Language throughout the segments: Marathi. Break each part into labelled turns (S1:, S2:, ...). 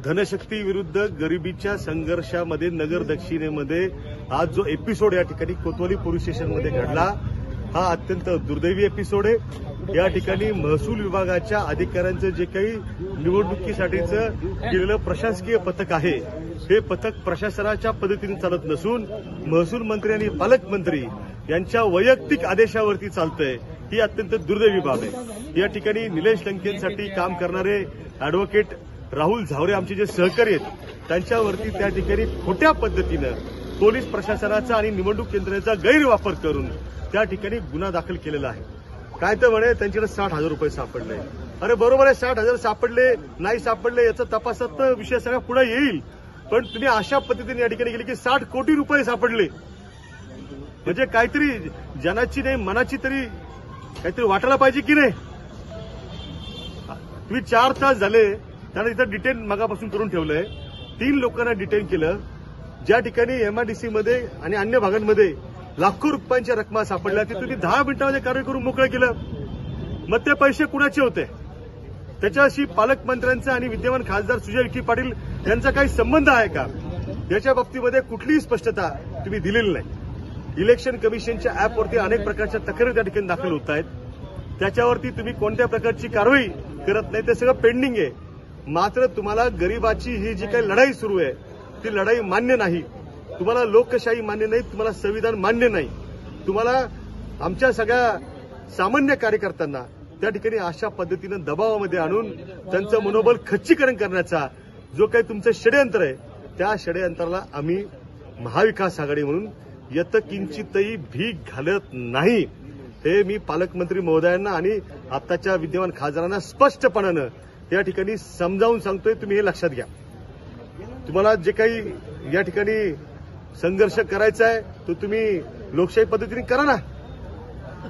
S1: धनशक्ती विरुद्ध गरिबीच्या संघर्षामध्ये नगर दक्षिणेमध्ये आज जो एपिसोड या ठिकाणी कोतवाली पोलीस स्टेशनमध्ये घडला हा अत्यंत दुर्दैवी एपिसोड आहे। या ठिकाणी महसूल विभागाच्या अधिकाऱ्यांचं जे काही निवडणुकीसाठीचं केलेलं प्रशासकीय पथक आहे हे पथक प्रशासनाच्या पद्धतीने चालत नसून महसूल मंत्री आणि पालकमंत्री यांच्या वैयक्तिक आदेशावरती चालतंय। ही अत्यंत दुर्दैवी बाब आहे। या ठिकाणी निलेश लंकेंसाठी काम करणारे अॅडव्होकेट राहुल झावरे आमचे जे सहकारी आहेत त्यांच्यावरती त्या ठिकाणी खोट्या पद्धतीनं पोलीस प्रशासनाचा आणि निवडणूक यंत्रणेचा गैरवापर करून त्या ठिकाणी गुन्हा दाखल केलेला आहे। काय तर म्हणे त्यांच्याकडे 60,000 रुपये सापडले। अरे बरोबर आहे, 60,000 सापडले नाही सापडले याचा तपासात विषय सगळा पुढे येईल, पण तुम्ही अशा पद्धतीने या ठिकाणी गेले की 60 कोटी रुपये सापडले म्हणजे काहीतरी जनाची नाही मनाची तरी काहीतरी वाटायला पाहिजे की नाही। तुम्ही 4 तास झाले त्यांना इथं डिटेन मगापासून करून ठेवलंय। 3 लोकांना डिटेन केलं। ज्या ठिकाणी एमआयडीसी मध्ये आणि अन्य भागांमध्ये लाखो रुपयांच्या रकमा सापडल्या ते तुम्ही 10 मिनिटांमध्ये कारवाई करून मोकळं केलं। मग ते पैसे कुणाचे होते? त्याच्याशी पालकमंत्र्यांचा आणि विद्यमान खासदार सुजय विखे पाटील यांचा काही संबंध आहे का? याच्या बाबतीमध्ये कुठलीही स्पष्टता तुम्ही दिलेली नाही। इलेक्शन कमिशनच्या अॅपवरती अनेक प्रकारच्या तक्रारी त्या ठिकाणी दाखल होत आहेत, त्याच्यावरती तुम्ही कोणत्या प्रकारची कारवाई करत नाही, ते सगळं पेंडिंग आहे। मात्र तुम्हाला गरिबाची ही जी काही लढाई सुरू आहे ती लढाई मान्य नाही। तुम्हाला लोकशाही मान्य नाही, तुम्हाला संविधान मान्य नाही। तुम्हाला आमच्या सगळ्या सामान्य कार्यकर्त्यांना त्या ठिकाणी अशा पद्धतीनं दबावामध्ये आणून त्यांचं मनोबल खच्चीकरण करण्याचा जो काही तुमचं षडयंत्र आहे त्या षडयंत्राला आम्ही महाविकास आघाडी म्हणून यत्किंचितही भीक घालत नाही। हे मी पालकमंत्री महोदयांना आणि आताच्या विद्यमान खासदारांना स्पष्टपणानं या ठिकाणी समजावून सांगतोय। तुम्ही हे लक्षात घ्या। तुम्हाला जे काही या ठिकाणी संघर्ष करायचा आहे तो तुम्ही लोकशाही पद्धतीने करा ना।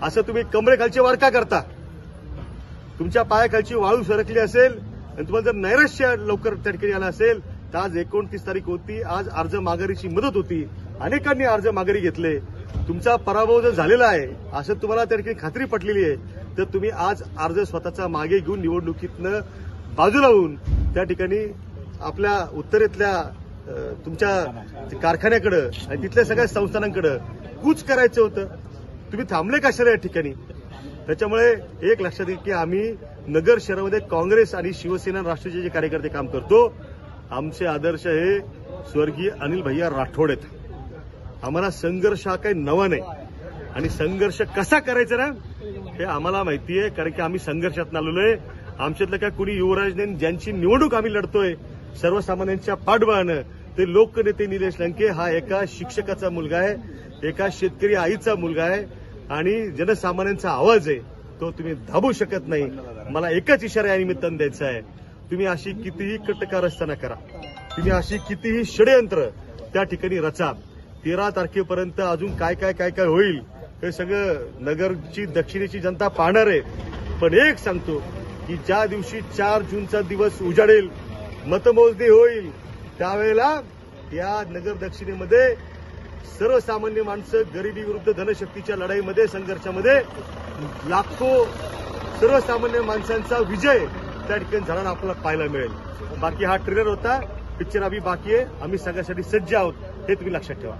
S1: असं तुम्ही कमरेखालची वार का करता? तुमच्या पायाखालची वाळू सरकली असेल आणि तुम्हाला जर नैराश्य लवकर त्या ठिकाणी आलं असेल तर आज 29 तारीख होती, आज अर्ज माघारीची मुदत होती, अनेकांनी अर्ज माघारी घेतले। तुमचा पराभव जर झालेला आहे असं तुम्हाला त्या ठिकाणी खात्री पटलेली आहे तर तुम्ही आज अर्ज स्वतःचा मागे घेऊन निवडणुकीतनं बाजूला होऊन त्या ठिकाणी आपल्या उत्तरेतल्या तुमच्या कारखान्याकडे आणि तिथल्या सगळ्या संस्थानांकडे कूच करायचं होतं। तुम्ही थांबले कशाला या ठिकाणी? त्याच्यामुळे एक लक्षात घ्या की आम्ही नगर शहरामध्ये काँग्रेस आणि शिवसेना राष्ट्रवादीचे कार्यकर्ते काम करतो। आमचे आदर्श हे स्वर्गीय अनिल भैया राठोड आहेत। आम्हाला संघर्ष हा काही नवा नाही आणि संघर्ष कसा करायचा ना हे आम्हाला माहिती आहे, कारण की आम्ही संघर्षात आलेलो आहे। आमच्यातलं काय कोणी युवराज नाही, ज्यांची निवडणूक आम्ही लढतोय सर्वसामान्यांच्या पाठबळानं ते लोकनेते निलेश लंके हा एका शिक्षकाचा मुलगा आहे, एका शेतकरी आईचा मुलगा आहे आणि जनसामान्यांचा आवाज आहे, तो तुम्ही दाबू शकत नाही। मला एकच इशारा या निमित्तानं द्यायचा आहे, तुम्ही अशी कितीही कटकारस्थाना करा, तुम्ही अशी कितीही षडयंत्र त्या ठिकाणी रचा, 13 तारखेपर्यंत अजून काय काय काय काय होईल हे सगळं नगरची दक्षिणेची जनता पाहणार आहे। पण एक सांगतो की ज्या दिवशी 4 जूनचा दिवस उजाडेल, मतमोजणी होईल, त्यावेळेला या नगर दक्षिणेमध्ये सर्वसामान्य माणसं गरिबी विरुद्ध धनशक्तीच्या लढाईमध्ये संघर्षामध्ये लाखो सर्वसामान्य माणसांचा विजय त्या ठिकाणी झाल्यानं आपल्याला पाहायला मिळेल। बाकी हा ट्रेलर होता, पिक्चर अभी बाकी आहे। आम्ही सगळ्यासाठी सज्ज आहोत हे तुम्ही लक्षात ठेवा।